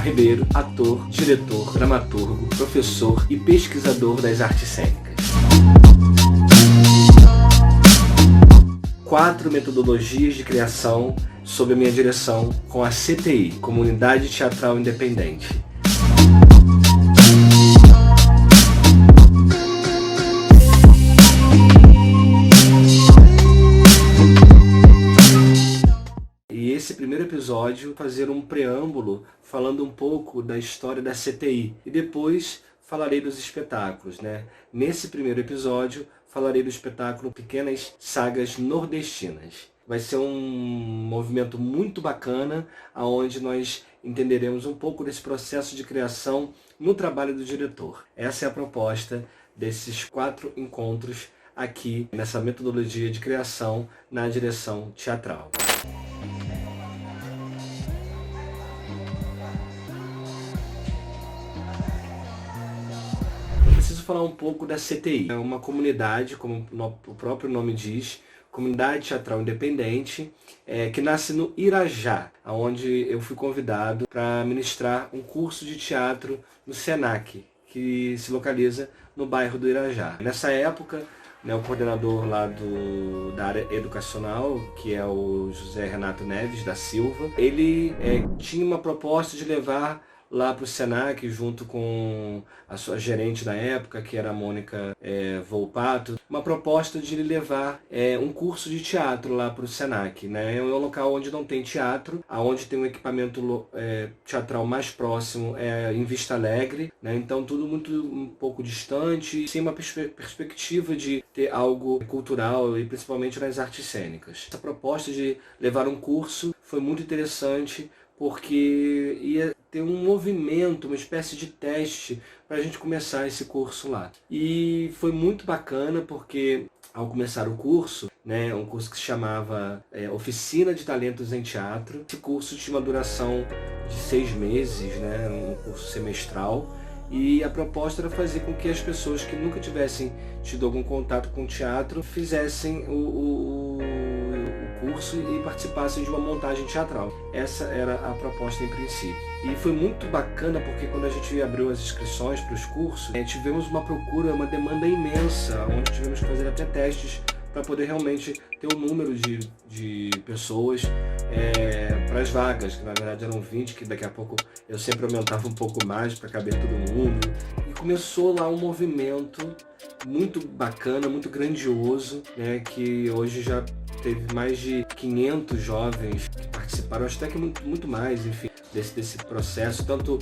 Ribeiro, ator, diretor, dramaturgo, professor e pesquisador das artes cênicas. 4 metodologias de criação sob a minha direção com a CTI, Comunidade Teatral Independente. E esse primeiro episódio, fazer um preâmbulo falando um pouco da história da CTI e depois falarei dos espetáculos, né? Nesse primeiro episódio falarei do espetáculo Pequenas Sagas Nordestinas. Vai ser um movimento muito bacana, onde nós entenderemos um pouco desse processo de criação no trabalho do diretor. Essa é a proposta desses 4 encontros aqui nessa metodologia de criação na direção teatral. Preciso falar um pouco da CTI. É uma comunidade, como o próprio nome diz, Comunidade Teatral Independente, que nasce no Irajá, onde eu fui convidado para ministrar um curso de teatro no SENAC, que se localiza no bairro do Irajá. Nessa época, o coordenador lá da área educacional, que é o José Renato Neves da Silva, ele tinha uma proposta de levar lá para o SENAC, junto com a sua gerente da época, que era a Mônica Volpato, uma proposta de levar um curso de teatro lá para o SENAC. Né? É um local onde não tem teatro, onde tem um equipamento teatral mais próximo em Vista Alegre, né? Então tudo um pouco distante, sem uma perspectiva de ter algo cultural e principalmente nas artes cênicas. Essa proposta de levar um curso foi muito interessante, porque ia ter um movimento, uma espécie de teste para a gente começar esse curso lá. E foi muito bacana, porque ao começar o curso, um curso que se chamava Oficina de Talentos em Teatro, esse curso tinha uma duração de 6 meses, um curso semestral, e a proposta era fazer com que as pessoas que nunca tivessem tido algum contato com teatro fizessem o curso e participassem de uma montagem teatral. Essa era a proposta em princípio. E foi muito bacana, porque quando a gente abriu as inscrições para os cursos, tivemos uma procura, uma demanda imensa, onde tivemos que fazer até testes para poder realmente ter um número de pessoas para as vagas, que na verdade eram 20, que daqui a pouco eu sempre aumentava um pouco mais para caber todo mundo. E começou lá um movimento muito bacana, muito grandioso, que hoje já teve mais de 500 jovens que participaram, acho até que muito mais, enfim, desse processo, tanto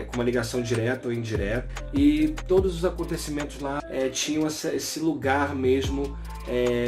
com uma ligação direta ou indireta. E todos os acontecimentos lá tinham esse lugar mesmo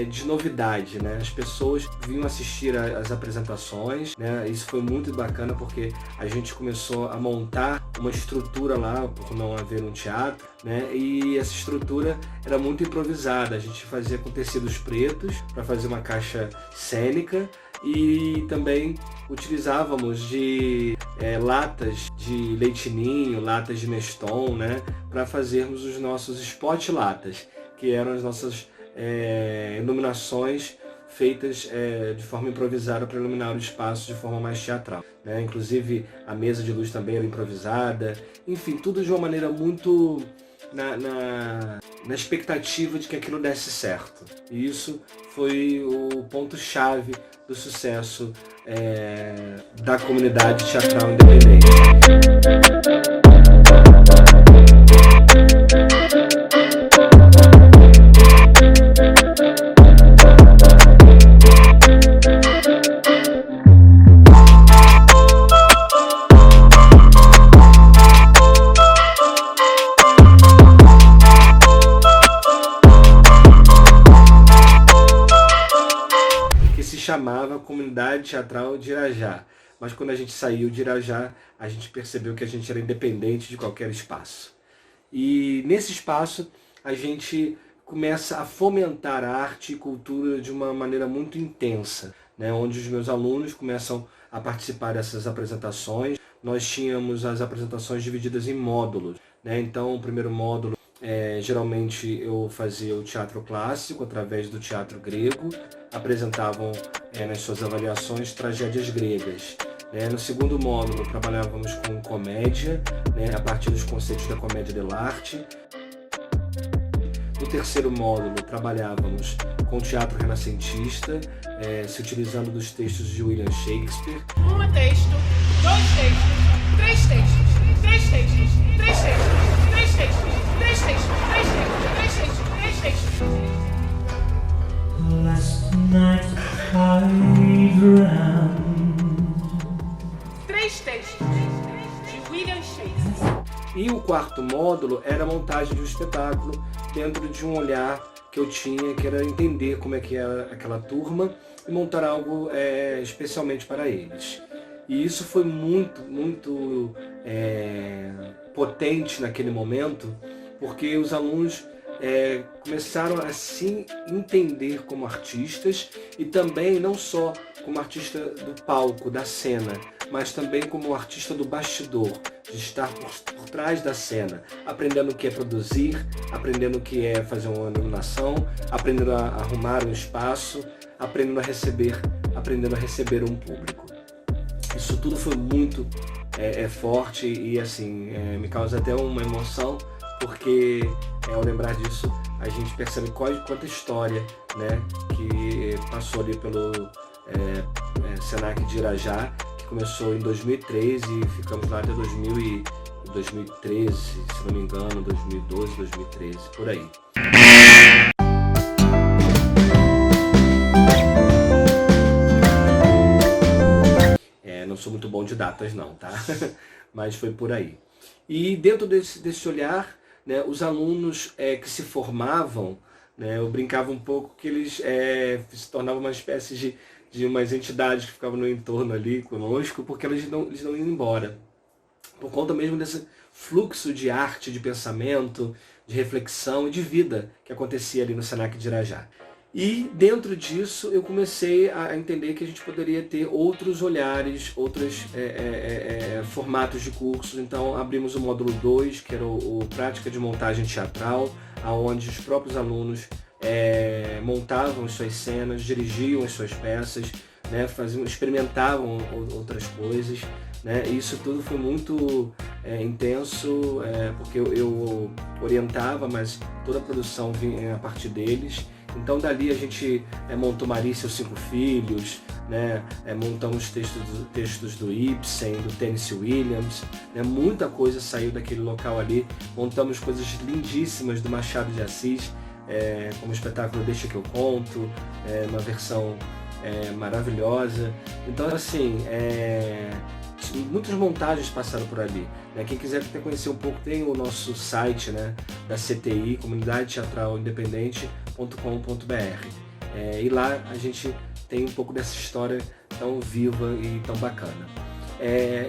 de novidade, As pessoas vinham assistir às apresentações, Isso foi muito bacana, porque a gente começou a montar uma estrutura lá, por não haver um teatro, E essa estrutura era muito improvisada. A gente fazia com tecidos pretos para fazer uma caixa cênica, e também utilizávamos de latas de leite ninho, latas de Neston, para fazermos os nossos spot latas, que eram as nossas iluminações feitas de forma improvisada para iluminar o espaço de forma mais teatral. Inclusive a mesa de luz também era improvisada. Enfim, tudo de uma maneira muito na expectativa de que aquilo desse certo. E isso foi o ponto-chave do sucesso da comunidade teatral independente. Chamava Comunidade Teatral de Irajá, mas quando a gente saiu de Irajá, a gente percebeu que a gente era independente de qualquer espaço. E nesse espaço a gente começa a fomentar a arte e cultura de uma maneira muito intensa, onde os meus alunos começam a participar dessas apresentações. Nós tínhamos as apresentações divididas em módulos, Então o primeiro módulo, geralmente eu fazia o teatro clássico através do teatro grego, apresentavam nas suas avaliações tragédias gregas. No segundo módulo, trabalhávamos com comédia, a partir dos conceitos da comédia dell'arte. No terceiro módulo, trabalhávamos com teatro renascentista, se utilizando dos textos de William Shakespeare. Um texto, dois textos, três textos, três textos, três textos, três textos, três textos, três textos, três textos, três textos. Last night I drowned. Três textos de William Shakespeare. E o quarto módulo era a montagem de um espetáculo dentro de um olhar que eu tinha, que era entender como é que era aquela turma e montar algo especialmente para eles. E isso foi muito potente naquele momento, porque os alunos começaram a se entender como artistas e também não só como artista do palco, da cena, mas também como artista do bastidor, de estar por trás da cena, aprendendo o que é produzir, aprendendo o que é fazer uma iluminação, aprendendo a arrumar um espaço, aprendendo a receber um público. Isso tudo foi muito forte e assim, me causa até uma emoção, porque ao lembrar disso a gente percebe quanta história, que passou ali pelo Senac de Irajá, que começou em 2013 e ficamos lá até 2013, se não me engano, 2012, 2013, por aí. Não sou muito bom de datas não, tá? Mas foi por aí. E dentro desse olhar, os alunos que se formavam, eu brincava um pouco que eles se tornavam uma espécie de umas entidades que ficavam no entorno ali conosco, porque eles não iam embora. Por conta mesmo desse fluxo de arte, de pensamento, de reflexão e de vida que acontecia ali no Senac de Irajá. E dentro disso eu comecei a entender que a gente poderia ter outros olhares, outros formatos de cursos. Então abrimos o módulo 2, que era o Prática de Montagem Teatral, onde os próprios alunos montavam as suas cenas, dirigiam as suas peças, experimentavam outras coisas. E isso tudo foi muito intenso, porque eu orientava, mas toda a produção vinha a partir deles. Então dali a gente montou Maria e seus 5 filhos, montamos textos do Ibsen, do Tennessee Williams, muita coisa saiu daquele local ali. Montamos coisas lindíssimas do Machado de Assis, como o espetáculo Deixa Que Eu Conto, uma versão maravilhosa. Então assim, muitas montagens passaram por ali. Quem quiser conhecer um pouco, tem o nosso site, da CTI, Comunidade Teatral Independente.com.br. E lá a gente tem um pouco dessa história tão viva e tão bacana.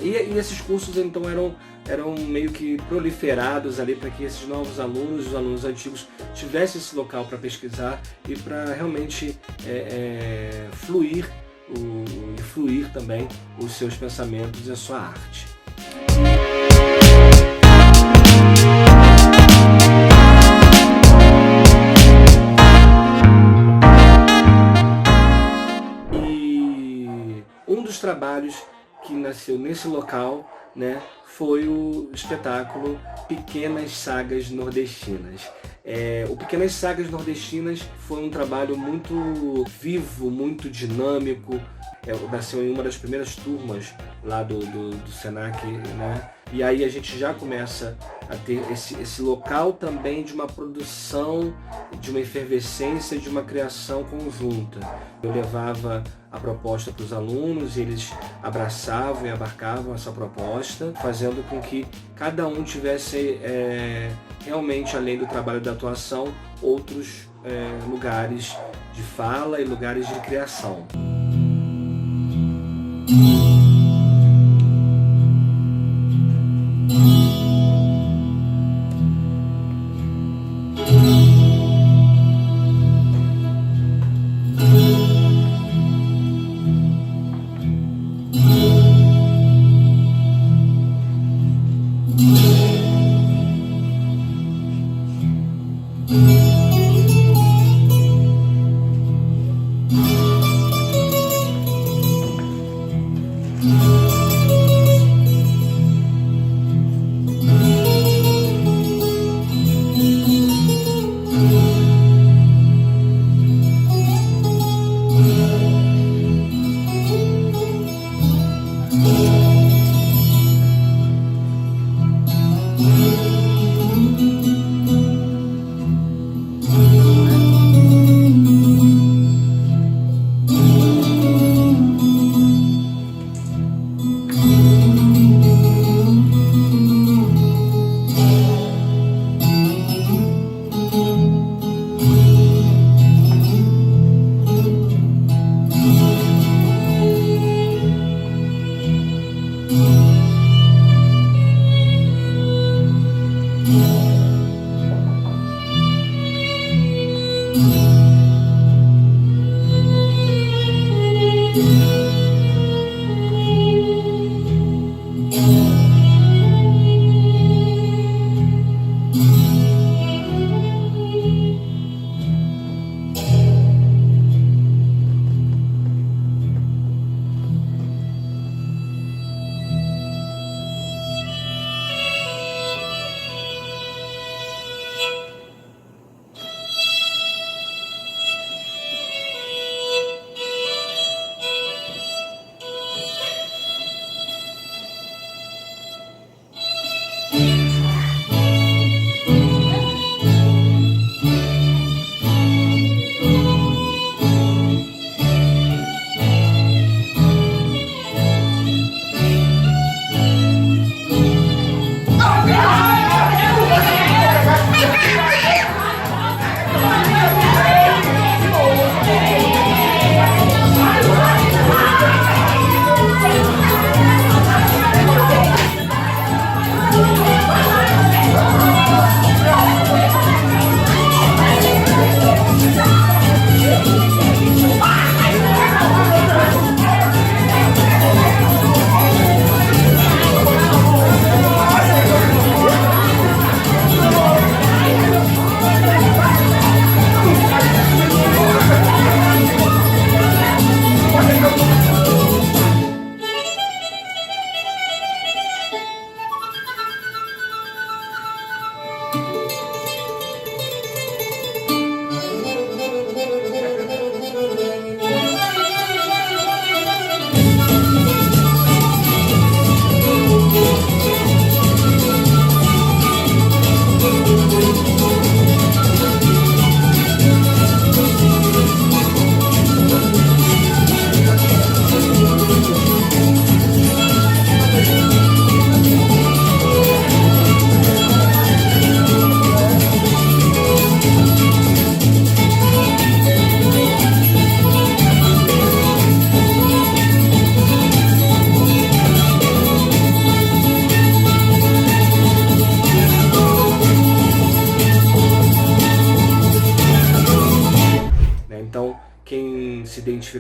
E esses cursos então eram meio que proliferados ali para que esses novos alunos, os alunos antigos, tivessem esse local para pesquisar e para realmente fluir também os seus pensamentos e a sua arte. E um dos trabalhos que nasceu nesse local, foi o espetáculo Pequenas Sagas Nordestinas. O Pequenas Sagas Nordestinas foi um trabalho muito vivo, muito dinâmico. Nasceu em uma das primeiras turmas lá do Senac, E aí a gente já começa a ter esse local também de uma produção, de uma efervescência, de uma criação conjunta. Eu levava a proposta para os alunos e eles abraçavam e abarcavam essa proposta, fazendo com que cada um tivesse realmente, além do trabalho da atuação, outros lugares de fala e lugares de criação.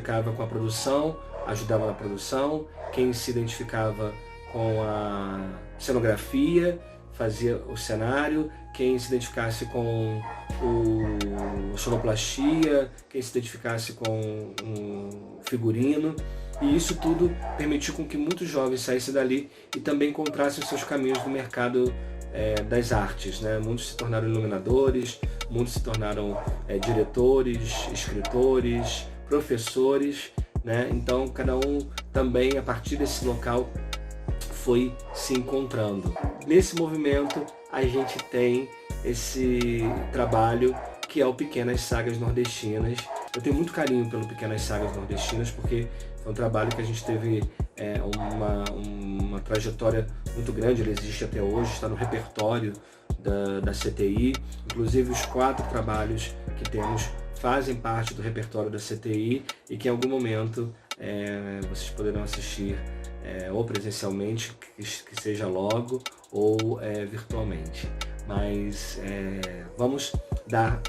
identificava com a produção, ajudava na produção. Quem se identificava com a cenografia, fazia o cenário. Quem se identificasse com a sonoplastia, quem se identificasse com o figurino. E isso tudo permitiu com que muitos jovens saíssem dali e também encontrassem os seus caminhos no mercado das artes, né? Muitos se tornaram iluminadores, muitos se tornaram diretores, escritores, professores, né? Então cada um também, a partir desse local, foi se encontrando. Nesse movimento a gente tem esse trabalho que é o Pequenas Sagas Nordestinas. Eu tenho muito carinho pelo Pequenas Sagas Nordestinas porque foi um trabalho que a gente teve uma trajetória muito grande. Ele existe até hoje, está no repertório da CTI. Inclusive os 4 trabalhos que temos fazem parte do repertório da CTI e que em algum momento vocês poderão assistir ou presencialmente, que seja logo, ou virtualmente. Mas vamos dar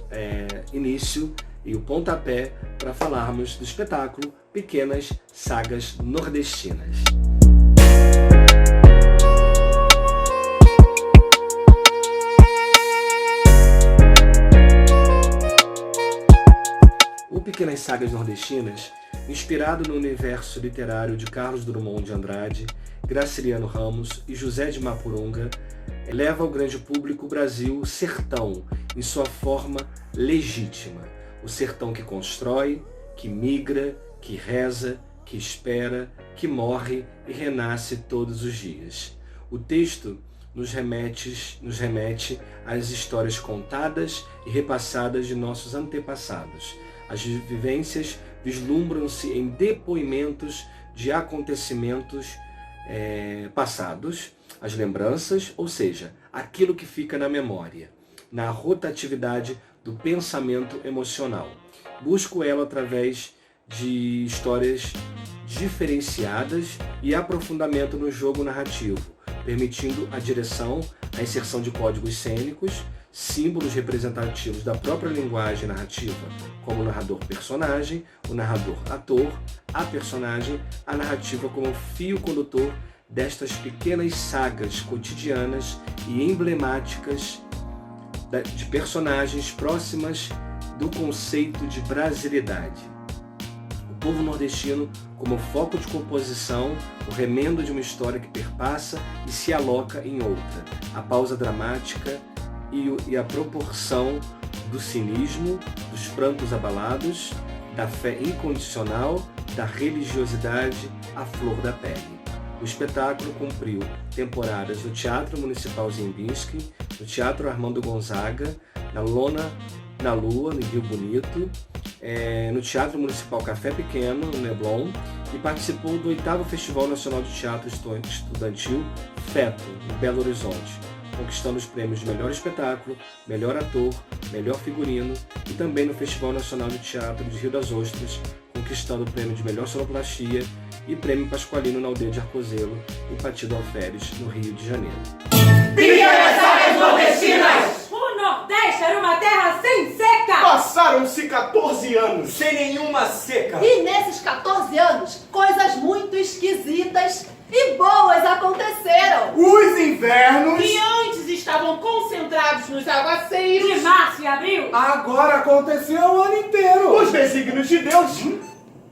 início e o pontapé para falarmos do espetáculo Pequenas Sagas Nordestinas. O Pequenas Sagas Nordestinas, inspirado no universo literário de Carlos Drummond de Andrade, Graciliano Ramos e José de Mapurunga, leva ao grande público o Brasil sertão em sua forma legítima. O sertão que constrói, que migra, que reza, que espera, que morre e renasce todos os dias. O texto nos remete às histórias contadas e repassadas de nossos antepassados. As vivências vislumbram-se em depoimentos de acontecimentos passados, as lembranças, ou seja, aquilo que fica na memória, na rotatividade do pensamento emocional. Busco ela através de histórias diferenciadas e aprofundamento no jogo narrativo, permitindo a direção, a inserção de códigos cênicos, símbolos representativos da própria linguagem narrativa, como o narrador-personagem, o narrador-ator, a personagem, a narrativa como fio condutor destas pequenas sagas cotidianas e emblemáticas de personagens próximas do conceito de brasilidade. O povo nordestino como foco de composição, o remendo de uma história que perpassa e se aloca em outra, a pausa dramática e a proporção do cinismo, dos prantos abalados, da fé incondicional, da religiosidade à flor da pele. O espetáculo cumpriu temporadas no Teatro Municipal Ziembinski, no Teatro Armando Gonzaga, na Lona na Lua, no Rio Bonito, no Teatro Municipal Café Pequeno, no Leblon, e participou do 8º Festival Nacional de Teatro Estudantil, FETO, em Belo Horizonte, conquistando os prêmios de melhor espetáculo, melhor ator, melhor figurino e também no Festival Nacional de Teatro de Rio das Ostras, conquistando o prêmio de melhor sonoplastia e prêmio Pasqualino na aldeia de Arcozelo, em Patido Alferes, no Rio de Janeiro. Pequenas Sagas Nordestinas! O Nordeste era uma terra sem seca! Passaram-se 14 anos sem nenhuma seca. E nesses 14 anos, coisas muito esquisitas e boas aconteceram. Os invernos Que antes estavam concentrados nos aguaceiros. De março e abril! agora aconteceu o ano inteiro. Os desígnios de Deus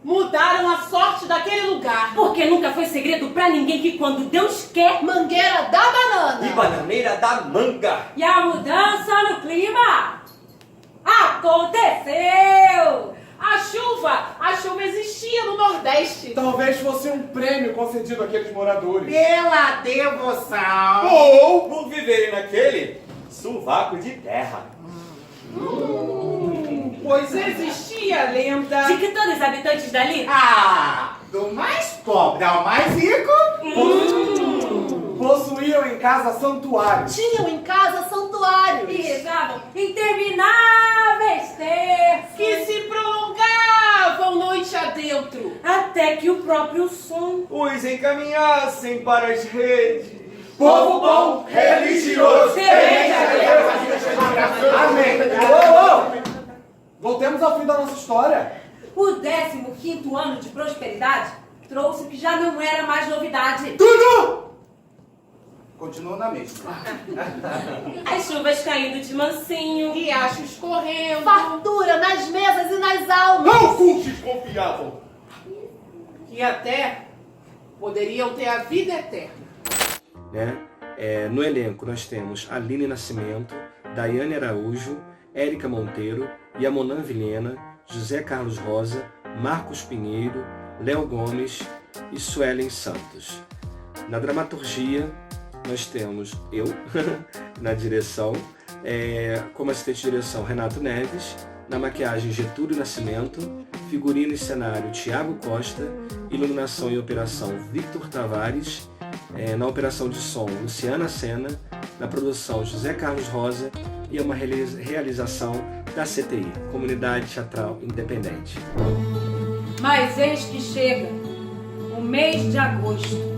Mudaram a sorte daquele lugar. Porque nunca foi segredo pra ninguém que quando Deus quer Mangueira da banana. e bananeira da manga. e a mudança no clima aconteceu! A chuva existia no Nordeste. Talvez fosse um prêmio concedido àqueles moradores. Pela devoção. Ou por viverem naquele sovaco de terra. Pois existia a lenda. De que todos os habitantes dali Do mais pobre ao mais rico. Possuíam em casa santuários. Tinham em casa santuários. e rezavam intermináveis terços Que se prolongavam noite adentro. até que o próprio som Os encaminhassem para as redes. Povo bom, religioso. Temente a Amém. Voltemos ao fim da nossa história. O 15º ano de prosperidade trouxe o que já não era mais novidade. Tudo! Continua na mesma. As chuvas caindo de mansinho. Riachos correndo. Fartura nas mesas e nas almas. Não cultes confiável! Que até poderiam ter a vida eterna. Né? No elenco nós temos Aline Nascimento, Daiane Araújo, Érica Monteiro, Yamonan Vilhena, José Carlos Rosa, Marcos Pinheiro, Léo Gomes e Suelen Santos. Na dramaturgia nós temos eu na direção, como assistente de direção Renato Neves, na maquiagem Getúlio Nascimento, figurino e cenário Tiago Costa, iluminação e operação Victor Tavares, na operação de som Luciana Sena, na produção José Carlos Rosa e é uma realização da CTI, Comunidade Teatral Independente. Mas eis que chega o mês de agosto.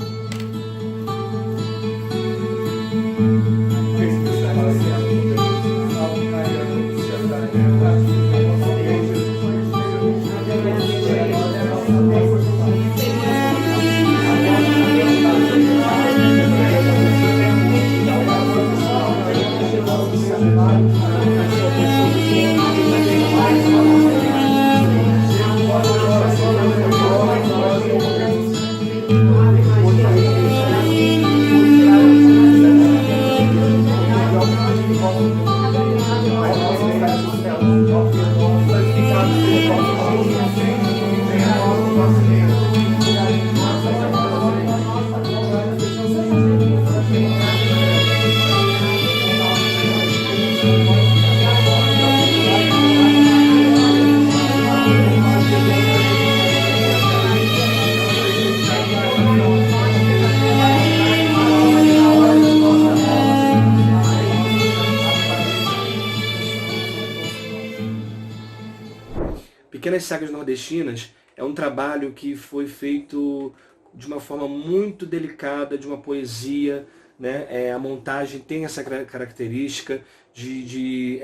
Pequenas Sagas Nordestinas é um trabalho que foi feito de uma forma muito delicada, de uma poesia, né? A montagem tem essa característica de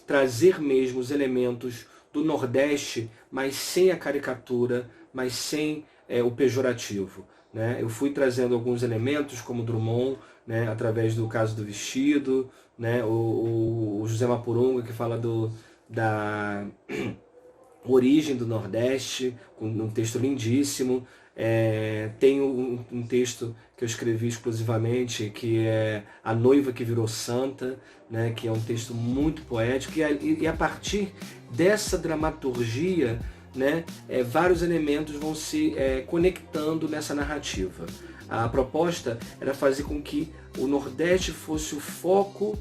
trazer mesmo os elementos do Nordeste, mas sem a caricatura, mas sem o pejorativo, né? Eu fui trazendo alguns elementos, como Drummond, né? Através do Caso do Vestido, né? O José Mapurunga, que fala da origem do Nordeste, com um texto lindíssimo. Tem um texto que eu escrevi exclusivamente, que é A Noiva que Virou Santa, né, que é um texto muito poético, e a partir dessa dramaturgia, né, vários elementos vão se conectando nessa narrativa. A proposta era fazer com que o Nordeste fosse o foco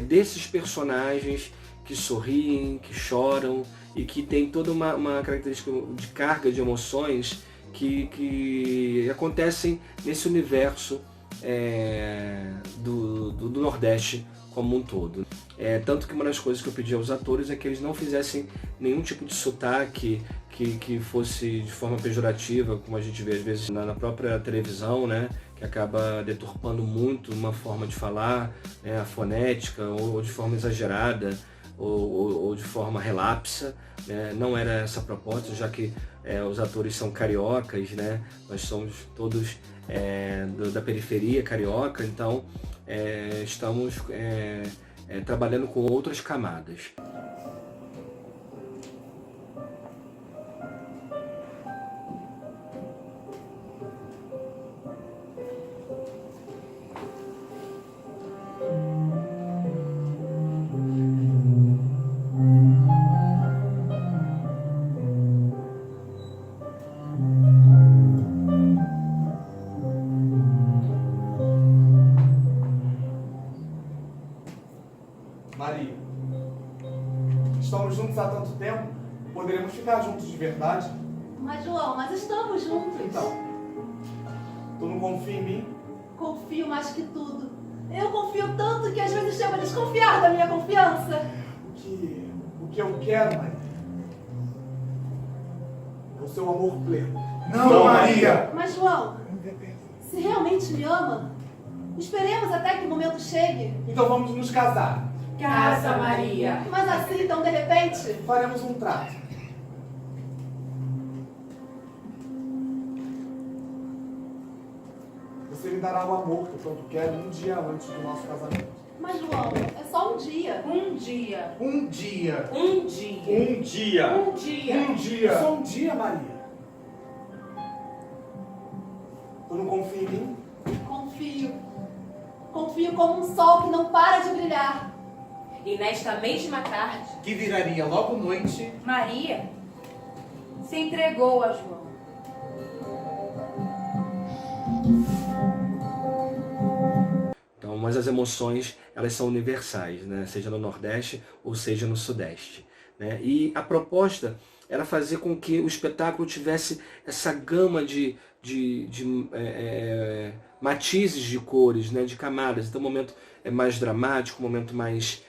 desses personagens que sorriem, que choram, e que tem toda uma característica de carga de emoções que acontecem nesse universo do Nordeste como um todo. Tanto que uma das coisas que eu pedi aos atores é que eles não fizessem nenhum tipo de sotaque que fosse de forma pejorativa, como a gente vê às vezes na própria televisão, né? Que acaba deturpando muito uma forma de falar, né? A fonética, ou de forma exagerada, ou de forma relapsa, né? Não era essa a proposta, já que os atores são cariocas, né? Nós somos todos da periferia carioca, então estamos trabalhando com outras camadas. Maria, estamos juntos há tanto tempo, poderemos ficar juntos de verdade? Mas, João, nós estamos juntos. Então, tu não confia em mim? Confio mais que tudo. Eu confio tanto que às vezes chego a desconfiar da minha confiança. O que eu quero, Maria, é o seu amor pleno. Não, Maria! Mas, João, se realmente me ama, esperemos até que o momento chegue. Então vamos nos casar. Casa Maria. Mas assim, então, de repente, Faremos um trato. dará o amor que eu tanto quero um dia antes do nosso casamento. Mas, João, é só um dia. Um dia. Um dia. Um dia. Um dia. Um dia. Um dia. Só um dia, Maria. Tu não confia em mim? Confio. Confio como um sol que não para de brilhar. E nesta mesma tarde, Que viraria logo noite. Maria se entregou a João. Então, mas as emoções, elas são universais, né? Seja no Nordeste ou seja no Sudeste, né? E a proposta era fazer com que o espetáculo tivesse essa gama de matizes de cores, né? De camadas. Então, o momento é mais dramático, o momento mais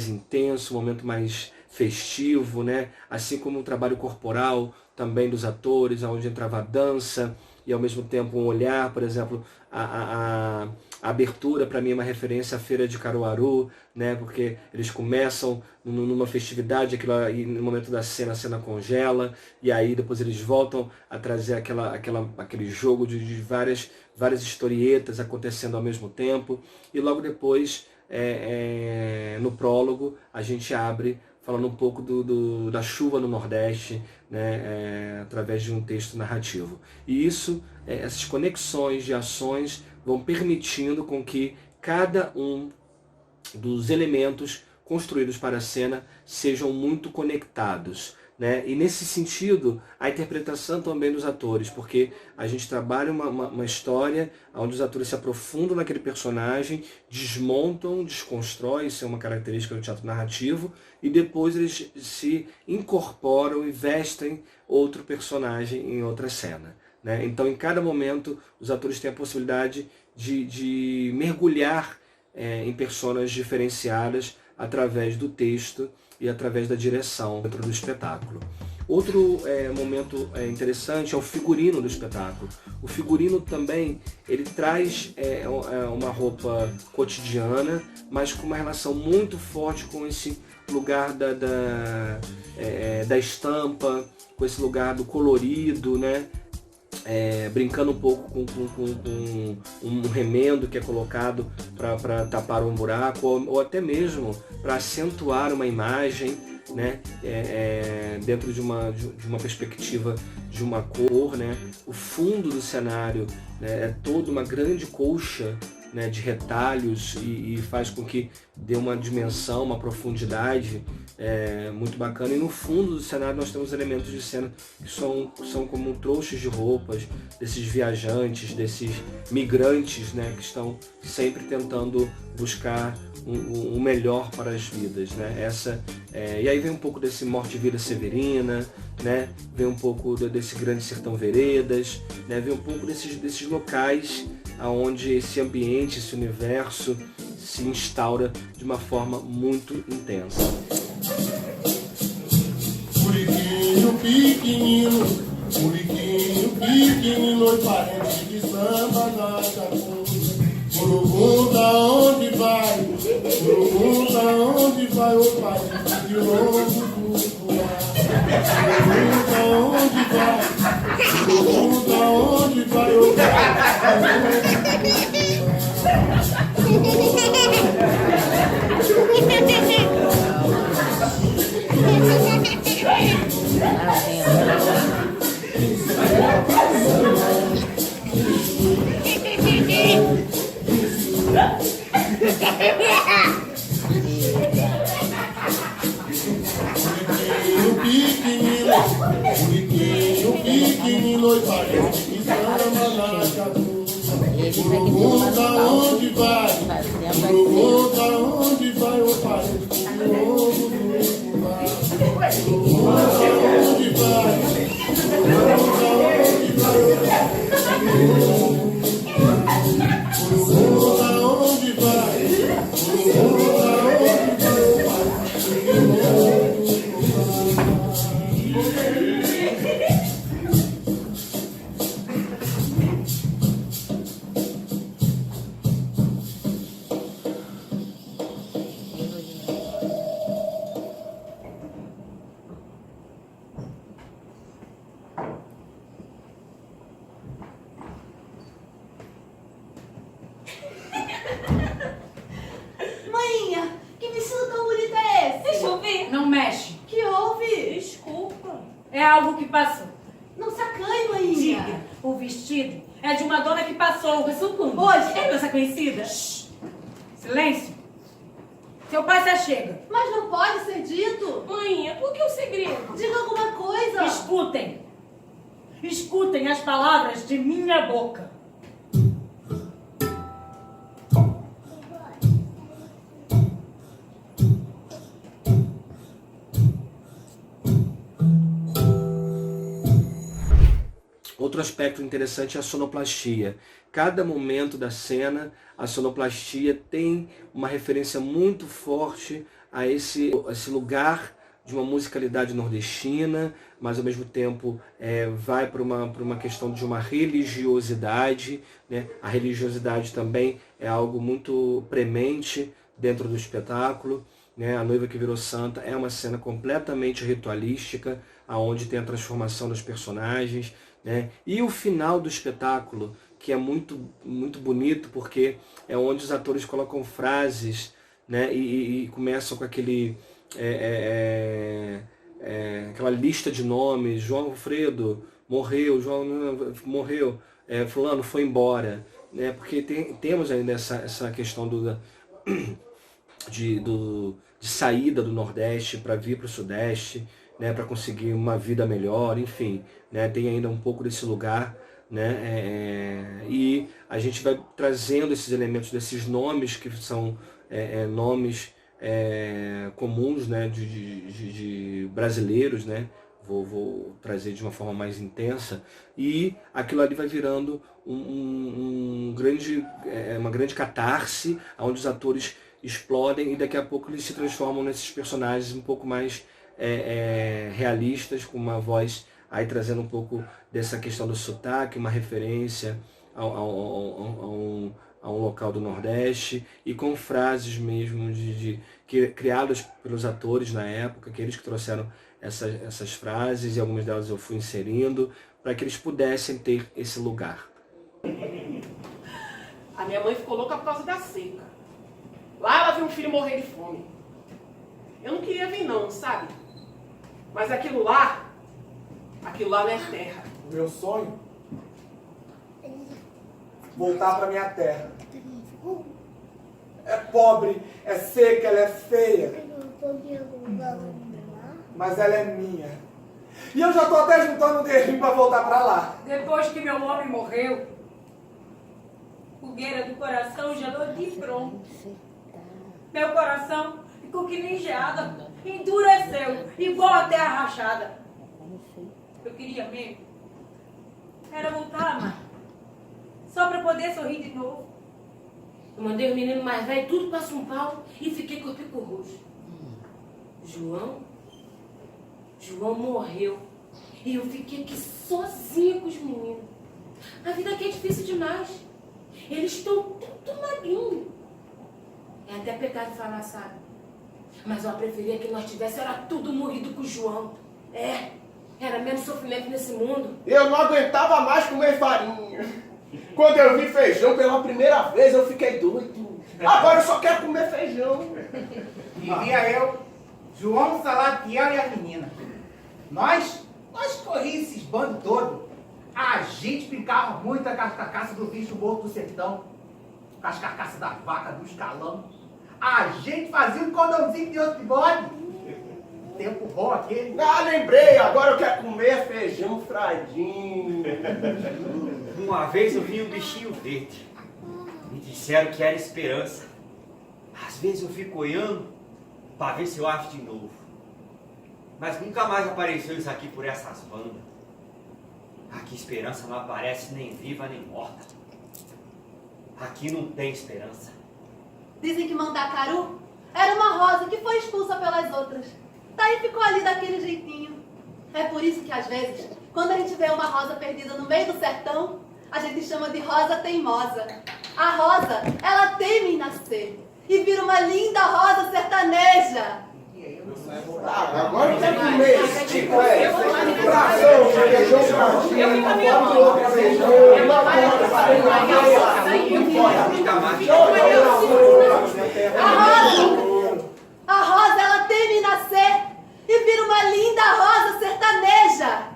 intenso, o momento mais festivo, né? Assim como o trabalho corporal também dos atores, onde entrava a dança e ao mesmo tempo um olhar, por exemplo, a abertura para mim é uma referência à Feira de Caruaru, né? Porque eles começam numa festividade, aquilo aí, no momento da cena, a cena congela, e aí depois eles voltam a trazer aquele jogo de várias historietas acontecendo ao mesmo tempo, e logo depois, no prólogo, a gente abre falando um pouco da chuva no Nordeste, né, através de um texto narrativo. E isso, essas conexões de ações vão permitindo com que cada um dos elementos construídos para a cena sejam muito conectados, né? E nesse sentido, a interpretação também dos atores, porque a gente trabalha uma história onde os atores se aprofundam naquele personagem, desmontam, desconstroem, isso é uma característica do teatro narrativo, e depois eles se incorporam e vestem outro personagem em outra cena, né? Então, em cada momento, os atores têm a possibilidade de mergulhar em personas diferenciadas através do texto e através da direção dentro do espetáculo. Outro momento interessante é o figurino do espetáculo. O figurino também, ele traz uma roupa cotidiana, mas com uma relação muito forte com esse lugar da estampa, com esse lugar do colorido, né? Brincando um pouco com um remendo que é colocado para tapar um buraco, ou até mesmo para acentuar uma imagem, né? Dentro de uma perspectiva de uma cor, né? O fundo do cenário, né, é toda uma grande colcha, né, de retalhos e faz com que dê uma dimensão, uma profundidade muito bacana. E no fundo do cenário nós temos elementos de cena que são como trouxas de roupas desses viajantes, desses migrantes, né, que estão sempre tentando buscar o melhor para as vidas, né? E aí vem um pouco desse Morte e Vida Severina, né? Vem um pouco desse Grande Sertão Veredas, né? Vem um pouco desses locais onde esse ambiente, esse universo se instaura de uma forma muito intensa. Muriquinho pequenino, muriquinho pequenino, oi parente de samba na Chacunda. Pergunta onde vai, pergunta onde vai, oi parente de longe do mar. Pergunta onde vai, pergunta onde vai, oi parente de longe do Bonitinho, pequenino, oi parente que samba na Chacunda. Pergunta onde vai, pergunta onde vai, oi parente que longo do mar. Pergunta onde vai, pergunta onde vai, oi parente que longo do mar. Pergunta onde vai, pergunta onde vai, oi parente que longo do mar. passou. Passou como? Hoje. É nossa conhecida? Silêncio. Seu pai já chega. Mas não pode ser dito. Mãe, por que o segredo? Diga alguma coisa. Escutem. Escutem as palavras de minha boca. Outro aspecto interessante é a sonoplastia. Cada momento da cena, a sonoplastia tem uma referência muito forte a esse lugar de uma musicalidade nordestina, mas ao mesmo tempo vai para uma questão de uma religiosidade, né? A religiosidade também é algo muito premente dentro do espetáculo, né? A Noiva que Virou Santa é uma cena completamente ritualística, aonde tem a transformação dos personagens, né? E o final do espetáculo, que é muito, muito bonito, porque é onde os atores colocam frases, né? E começam com aquele... aquela lista de nomes: João Alfredo morreu, João morreu, fulano foi embora, né? Porque temos ainda essa questão de saída do Nordeste para vir para o Sudeste, né? Para conseguir uma vida melhor, enfim, né? Tem ainda um pouco desse lugar, né? E a gente vai trazendo esses elementos desses nomes que são nomes comuns, né, de brasileiros, né? Vou trazer de uma forma mais intensa, e aquilo ali vai virando uma grande catarse, onde os atores explodem e daqui a pouco eles se transformam nesses personagens um pouco mais realistas, com uma voz aí trazendo um pouco dessa questão do sotaque, uma referência a um local do Nordeste, e com frases mesmo criadas pelos atores na época, que eles que trouxeram essas frases, e algumas delas eu fui inserindo, para que eles pudessem ter esse lugar. A minha mãe ficou louca por causa da seca. Lá ela viu um filho morrer de fome. Eu não queria vir não, sabe? Mas aquilo lá não é terra. O meu sonho? Voltar pra minha terra. É pobre, é seca, ela é feia. Mas ela é minha. E eu já tô até juntando um dinheirinho pra voltar pra lá. Depois que meu homem morreu, fogueira do coração gelou de pronto. Meu coração ficou que nem geada, endureceu, igual a terra rachada. Eu queria mesmo era voltar, mãe, só pra poder sorrir de novo. Eu mandei o menino mais velho tudo para São Paulo e fiquei com o pico roxo. João morreu. E eu fiquei aqui sozinha com os meninos. A vida aqui é difícil demais. Eles estão tudo magrinhos. É até pecado falar, sabe? Mas eu preferia que nós tivéssemos era tudo morrido com o João. Era menos sofrimento nesse mundo. Eu não aguentava mais comer farinha. Quando eu vi feijão pela primeira vez, eu fiquei doido. Agora eu só quero comer feijão. Vivia eu, João Salatiel e a menina. Nós corríamos esses bandos todos. A gente brincava muito com as carcaças do bicho morto do sertão. Com as carcaças da vaca, do escalão. A gente fazia um condãozinho de outro bode. Tempo bom aquele. Lembrei, agora eu quero comer feijão fradinho. Uma vez eu vi um bichinho verde. Me disseram que era esperança. Às vezes eu fico olhando para ver se eu acho de novo. Mas nunca mais apareceu isso aqui por essas bandas. Aqui esperança não aparece nem viva nem morta. Aqui não tem esperança. Dizem que Mandacaru era uma rosa que foi expulsa pelas outras. Daí ficou ali daquele jeitinho. É por isso que às vezes, quando a gente vê uma rosa perdida no meio do sertão, a gente chama de rosa teimosa. A rosa, ela teme em nascer e vira uma linda rosa sertaneja. Agora eu quero comer esse tipo, coração, feijão fradinho, A rosa, ela teme em nascer e vira uma linda rosa sertaneja.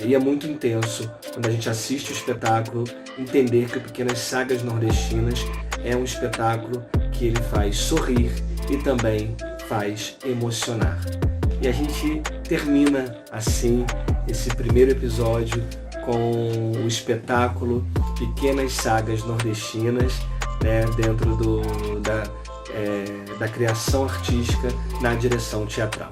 E é muito intenso quando a gente assiste o espetáculo, entender que o Pequenas Sagas Nordestinas é um espetáculo que ele faz sorrir e também faz emocionar. E a gente termina assim esse primeiro episódio com o espetáculo Pequenas Sagas Nordestinas, né, dentro da criação artística na direção teatral.